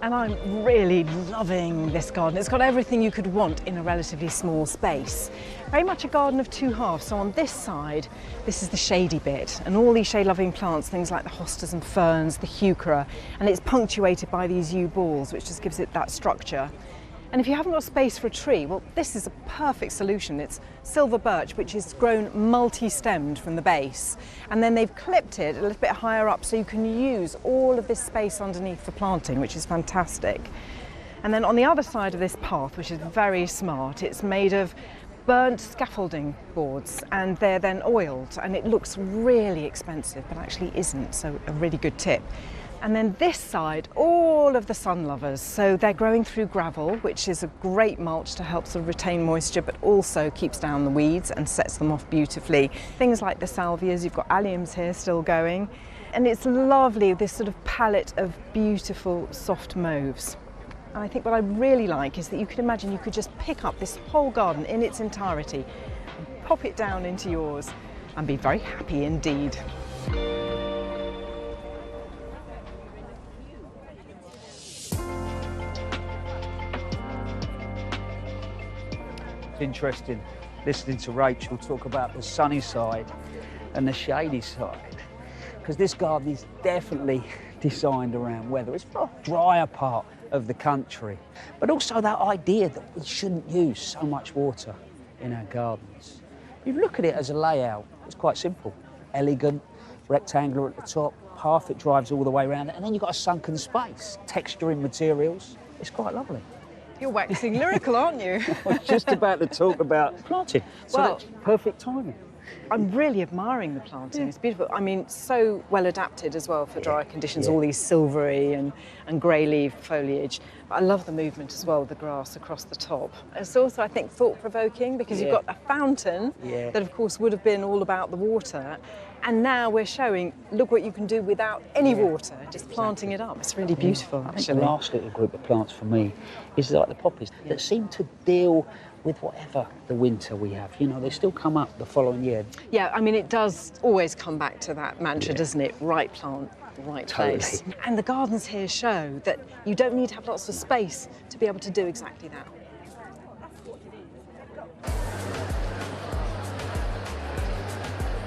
And I'm really loving this garden. It's got everything you could want in a relatively small space. Very much a garden of two halves. So on this side, this is the shady bit, and all these shade-loving plants, things like the hostas and ferns, the heuchera, and it's punctuated by these yew balls, which just gives it that structure. And if you haven't got space for a tree, well, this is a perfect solution. It's silver birch, which is grown multi-stemmed from the base. And then they've clipped it a little bit higher up so you can use all of this space underneath for planting, which is fantastic. And then on the other side of this path, which is very smart, it's made of burnt scaffolding boards, and they're then oiled, and it looks really expensive, but actually isn't, so a really good tip. And then this side, all of the sun lovers. So they're growing through gravel, which is a great mulch to help sort of retain moisture, but also keeps down the weeds and sets them off beautifully. Things like the salvias, you've got alliums here still going. And it's lovely, this sort of palette of beautiful soft mauves. And I think what I really like is that you can imagine you could just pick up this whole garden in its entirety, and pop it down into yours, and be very happy indeed. Interesting listening to Rachel talk about the sunny side and the shady side, because this garden is definitely designed around weather. It's for a drier part of the country, but also that idea that we shouldn't use so much water in our gardens. You look at it as a layout, it's quite simple. Elegant, rectangular at the top, path that drives all the way around, and then you've got a sunken space, texture in materials. It's quite lovely. You're waxing lyrical, aren't you? I was just about to talk about planting, so well, that's perfect timing. I'm really admiring the planting. It's beautiful. I mean, so well adapted as well for dry conditions, all these silvery and grey leaf foliage. But I love the movement as well of the grass across the top. It's also, I think, thought-provoking because you've got a fountain that, of course, would have been all about the water. And now we're showing, look what you can do without any water, just planting it up. It's really beautiful, I think actually. the last little group of plants for me is like the poppies that seem to deal with whatever the winter we have. You know, they still come up the following year. Yeah, I mean, it does always come back to that mantra, doesn't it? Right plant, right place. And the gardens here show that you don't need to have lots of space to be able to do exactly that.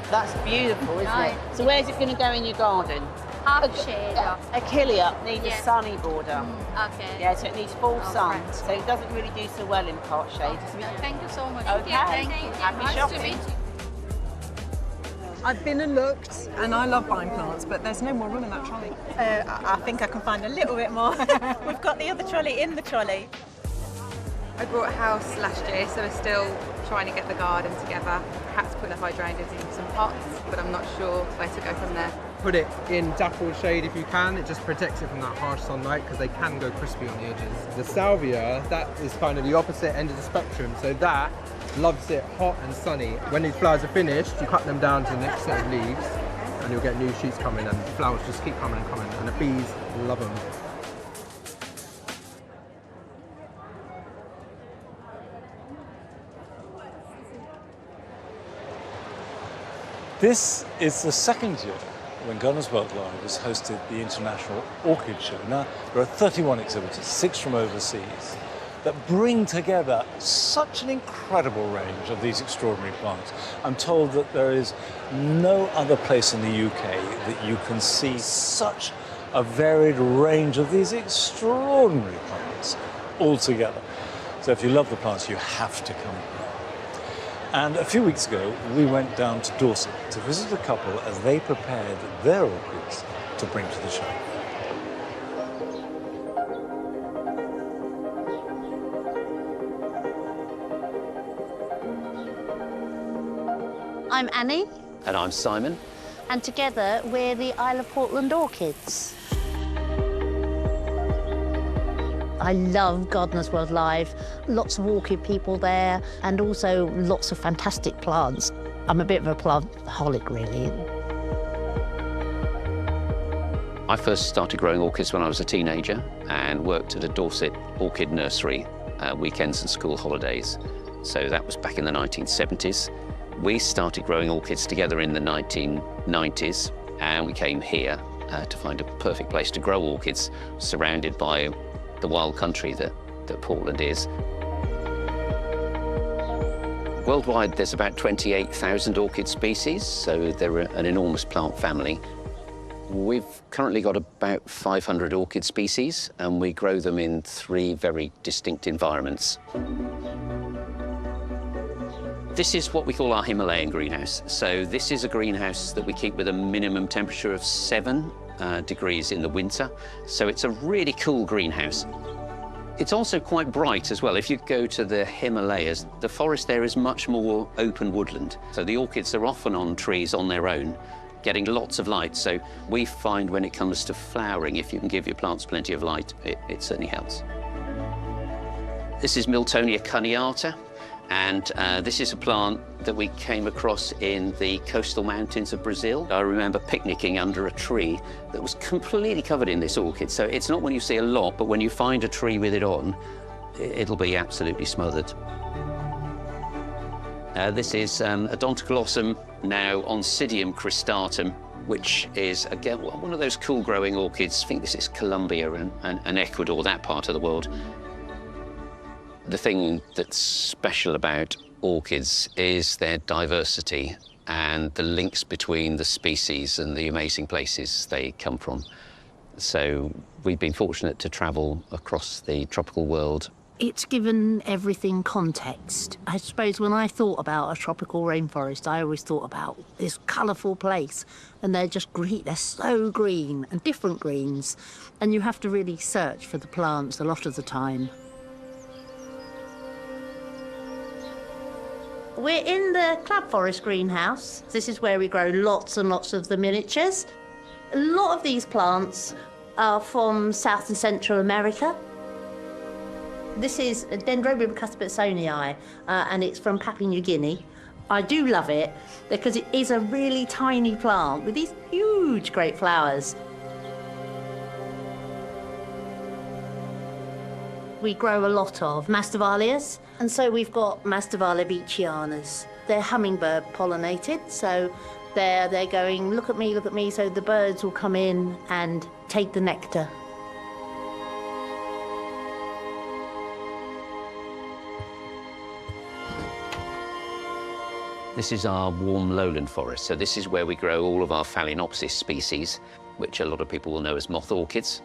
That's beautiful, isn't it? So where's it going to go in your garden? Achillea needs a sunny border. Okay. Yeah, so it needs full sun. So it doesn't really do so well in part shade. Thank you so much. Okay. Thank you. Happy shopping. I've been and looked, and I love buying plants, but there's no more room in that trolley. I think I can find a little bit more. We've got the other trolley in the trolley. I bought a house last year, so we're still trying to get the garden together. Perhaps put the hydrangeas in some pots, but I'm not sure where to go from there. Put it in dappled shade if you can. It just protects it from that harsh sunlight because they can go crispy on the edges. The salvia, that is kind of the opposite end of the spectrum. So that loves it hot and sunny. When these flowers are finished, you cut them down to the next set of leaves and you'll get new shoots coming and the flowers just keep coming and coming and the bees love them. This is the second year when Gardeners World Live has hosted the International Orchid Show. Now, there are 31 exhibitors, 6 from overseas, that bring together such an incredible range of these extraordinary plants. I'm told that there is no other place in the UK that you can see such a varied range of these extraordinary plants all together. So if you love the plants, you have to come here. And a few weeks ago, we went down to Dorset to visit a couple as they prepared their orchids to bring to the show. I'm Annie. And I'm Simon. And together we're the Isle of Portland Orchids. I love Gardeners World Live, lots of orchid people there, and also lots of fantastic plants. I'm a bit of a plant-holic, really. I first started growing orchids when I was a teenager and worked at a Dorset orchid nursery, weekends and school holidays. So that was back in the 1970s. We started growing orchids together in the 1990s, and we came here to find a perfect place to grow orchids, surrounded by the wild country that Portland is. Worldwide, there's about 28,000 orchid species, so they're an enormous plant family. We've currently got about 500 orchid species, and we grow them in 3 very distinct environments. This is what we call our Himalayan greenhouse. So this is a greenhouse that we keep with a minimum temperature of 7 degrees in the winter. So it's a really cool greenhouse. It's also quite bright as well. If you go to the Himalayas, the forest there is much more open woodland. So the orchids are often on trees on their own, getting lots of light. So we find when it comes to flowering, if you can give your plants plenty of light, it certainly helps. This is Miltonia cuneata. And this is a plant that we came across in the coastal mountains of Brazil. I remember picnicking under a tree that was completely covered in this orchid. So it's not when you see a lot, but when you find a tree with it on, it'll be absolutely smothered. This is Odontoglossum, now Oncidium cristatum, which is, again, one of those cool growing orchids. I think this is Colombia and Ecuador, that part of the world. The thing that's special about orchids is their diversity and the links between the species and the amazing places they come from. So we've been fortunate to travel across the tropical world. It's given everything context. I suppose when I thought about a tropical rainforest, I always thought about this colourful place, and they're just green, they're so green, and different greens, and you have to really search for the plants a lot of the time. We're in the Club Forest greenhouse. This is where we grow lots and lots of the miniatures. A lot of these plants are from South and Central America. This is Dendrobium cuspitsonii, and it's from Papua New Guinea. I do love it because it is a really tiny plant with these huge, great flowers. We grow a lot of Masdevallias, and so we've got Masdevallia beechianas. They're hummingbird pollinated, so they're going, look at me, so the birds will come in and take the nectar. This is our warm lowland forest, so this is where we grow all of our Phalaenopsis species, which a lot of people will know as moth orchids.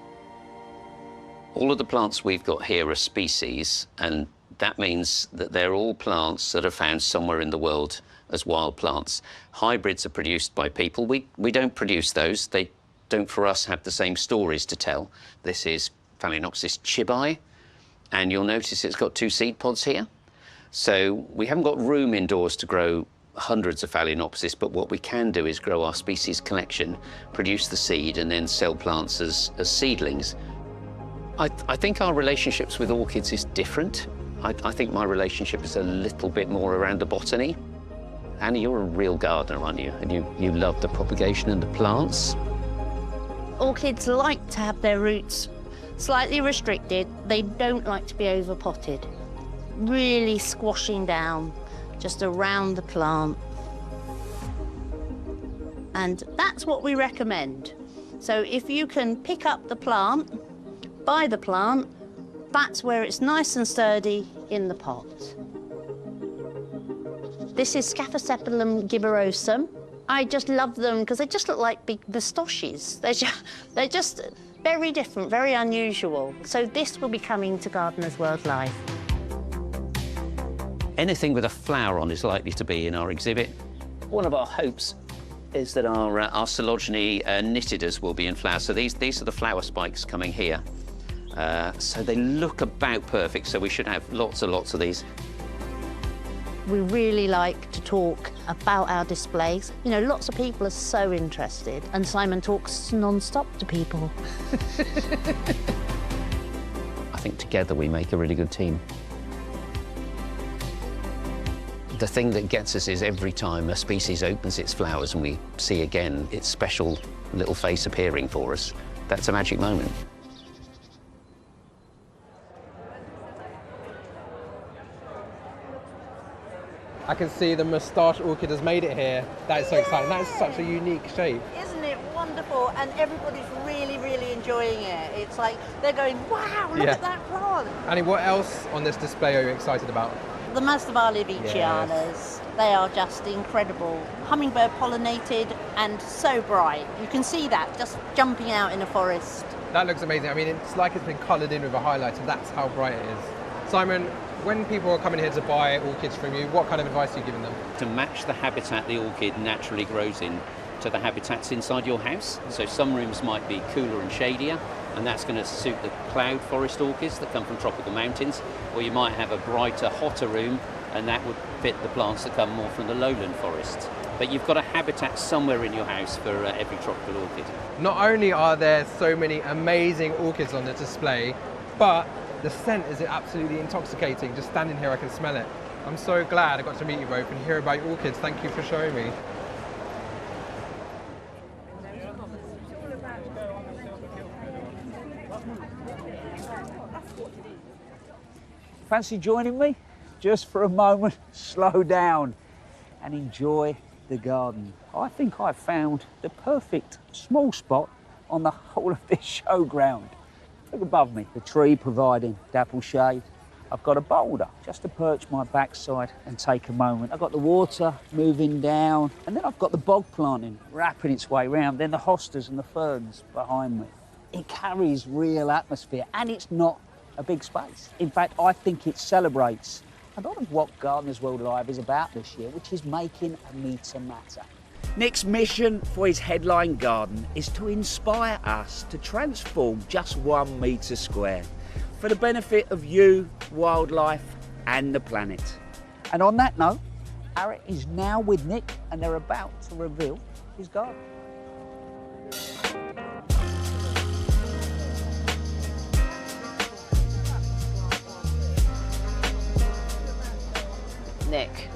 All of the plants we've got here are species, and that means that they're all plants that are found somewhere in the world as wild plants. Hybrids are produced by people. We don't produce those. They don't, for us, have the same stories to tell. This is Phalaenopsis chibai, and you'll notice it's got 2 seed pods here. So we haven't got room indoors to grow hundreds of Phalaenopsis, but what we can do is grow our species collection, produce the seed, and then sell plants as seedlings. I think our relationships with orchids is different. I think my relationship is a little bit more around the botany. Annie, you're a real gardener, aren't you? And you love the propagation and the plants. Orchids like to have their roots slightly restricted. They don't like to be overpotted. Really squashing down just around the plant. And that's what we recommend. So if you can pick up the plant, buy the plant, that's where it's nice and sturdy in the pot. This is Scaphosepalum gibbosum. I just love them because they just look like big pistachiots. They're just very different, very unusual. So this will be coming to Gardeners World Live. Anything with a flower on is likely to be in our exhibit. One of our hopes is that our Coelogene nitidus will be in flower. So these are the flower spikes coming here. So they look about perfect, so we should have lots and lots of these. We really like to talk about our displays. You know, lots of people are so interested, and Simon talks non-stop to people. I think together we make a really good team. The thing that gets us is every time a species opens its flowers and we see again its special little face appearing for us, that's a magic moment. I can see the moustache orchid has made it here. That is so exciting. That is such a unique shape. Isn't it wonderful? And everybody's really, really enjoying it. It's like they're going, wow, look at that plant. Annie, what else on this display are you excited about? The Masdevallia beechianas, they are just incredible. Hummingbird pollinated and so bright. You can see that just jumping out in a forest. That looks amazing. I mean, it's like it's been coloured in with a highlighter. That's how bright it is. Simon, when people are coming here to buy orchids from you, what kind of advice are you giving them? To match the habitat the orchid naturally grows in to the habitats inside your house. So some rooms might be cooler and shadier, and that's going to suit the cloud forest orchids that come from tropical mountains, or you might have a brighter, hotter room, and that would fit the plants that come more from the lowland forests. But you've got a habitat somewhere in your house for every tropical orchid. Not only are there so many amazing orchids on the display, but the scent is absolutely intoxicating. Just standing here, I can smell it. I'm so glad I got to meet you both and hear about your orchids. Thank you for showing me. Fancy joining me? Just for a moment, slow down and enjoy the garden. I think I've found the perfect small spot on the whole of this showground. Look above me, the tree providing dapple shade. I've got a boulder just to perch my backside and take a moment. I've got the water moving down, and then I've got the bog planting wrapping its way round, then the hostas and the ferns behind me. It carries real atmosphere, and it's not a big space. In fact, I think it celebrates a lot of what Gardeners World Live is about this year, which is making a meter matter. Nick's mission for his headline garden is to inspire us to transform just 1 metre square for the benefit of you, wildlife and the planet. And on that note, Harry is now with Nick and they're about to reveal his garden. Nick,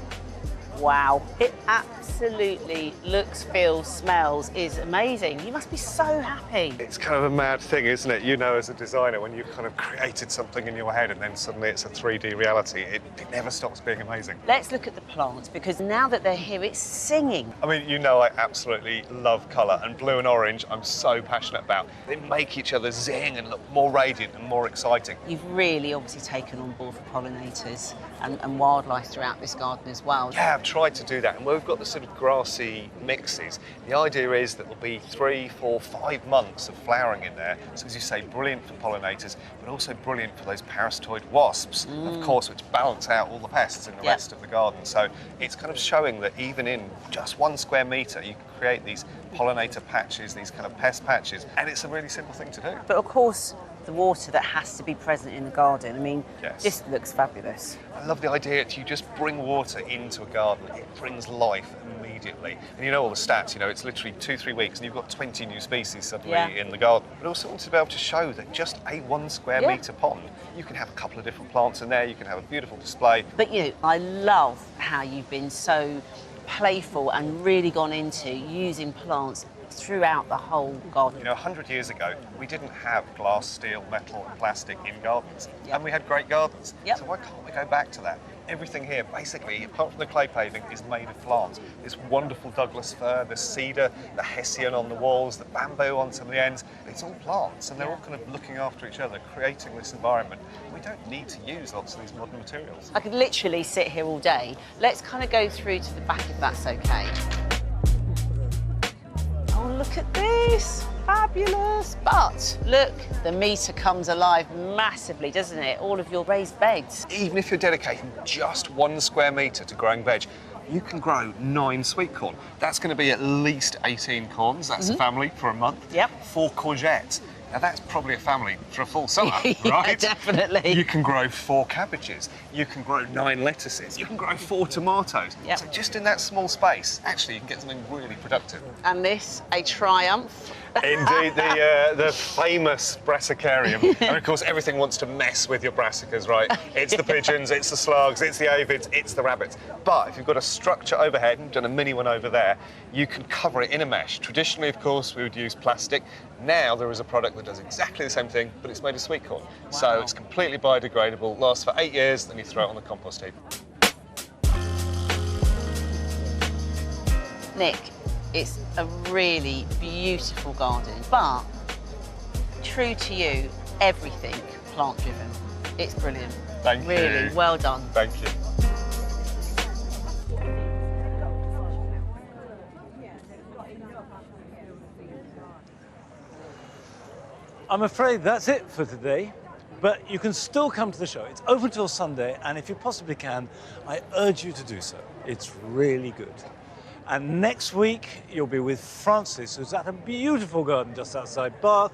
wow. It absolutely looks, feels, smells, is amazing. You must be so happy. It's kind of a mad thing, isn't it? You know, as a designer, when you've kind of created something in your head and then suddenly it's a 3D reality, it never stops being amazing. Let's look at the plants, because now that they're here, it's singing. I mean, you know I absolutely love colour, and blue and orange I'm so passionate about. They make each other zing and look more radiant and more exciting. You've really obviously taken on board for pollinators and wildlife throughout this garden as well. Yeah, I've tried to do that, and where we've got the sort of grassy mixes, the idea is that there'll be 3, 4, 5 months of flowering in there. So as you say, brilliant for pollinators, but also brilliant for those parasitoid wasps, of course, which balance out all the pests in the rest of the garden. So it's kind of showing that even in just 1 square metre, you can create these pollinator patches, these kind of pest patches, and it's a really simple thing to do. But of course, the water that has to be present in the garden, I mean, this looks fabulous. I love the idea that you just bring water into a garden. It brings life immediately. And you know all the stats, you know, it's literally 2-3 weeks and you've got 20 new species suddenly in the garden. But also wanted to be able to show that just a 1 square metre pond, you can have a couple of different plants in there, you can have a beautiful display. But you know, I love how you've been so playful and really gone into using plants throughout the whole garden. You know, 100 years ago, we didn't have glass, steel, metal and plastic in gardens, and we had great gardens. So why can't we go back to that? Everything here, basically, apart from the clay paving, is made of plants. This wonderful Douglas fir, the cedar, the hessian on the walls, the bamboo on some of the ends. It's all plants, and they're all kind of looking after each other, creating this environment. We don't need to use lots of these modern materials. I could literally sit here all day. Let's kind of go through to the back if that's okay. Oh, look at this. Fabulous. But look, the metre comes alive massively, doesn't it? All of your raised beds. Even if you're dedicating just 1 square metre to growing veg, you can grow 9 sweet corn. That's going to be at least 18 corns. That's a family for a month. 4 courgettes. Now, that's probably a family for a full summer, right? Definitely. You can grow 4 cabbages. You can grow 9 lettuces. You can grow 4 tomatoes. So just in that small space, actually, you can get something really productive. And this, a triumph. Indeed, the famous brassicarium. And of course, everything wants to mess with your brassicas, right? It's the pigeons, it's the slugs, it's the avids, it's the rabbits. But if you've got a structure overhead, and done a mini one over there, you can cover it in a mesh. Traditionally, of course, we would use plastic. Now there is a product that does exactly the same thing, but it's made of sweet corn. So it's completely biodegradable, lasts for 8 years, then you throw it on the compost heap. Nick, it's a really beautiful garden, but true to you, everything plant-driven. It's brilliant. Thank you. Really, well done. Thank you. I'm afraid that's it for today, but you can still come to the show. It's open till Sunday, and if you possibly can, I urge you to do so. It's really good. And next week, you'll be with Francis, who's at a beautiful garden just outside Bath,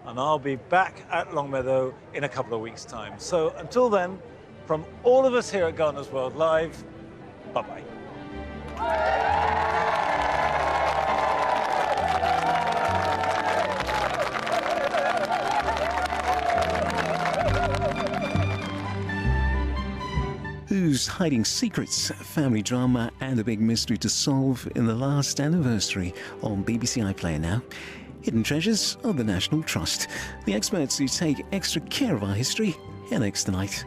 and I'll be back at Longmeadow in a couple of weeks' time. So until then, from all of us here at Gardeners World Live, bye-bye. Who's hiding secrets, family drama, and a big mystery to solve in the last anniversary on BBC iPlayer now. Hidden Treasures of the National Trust. The experts who take extra care of our history here next tonight.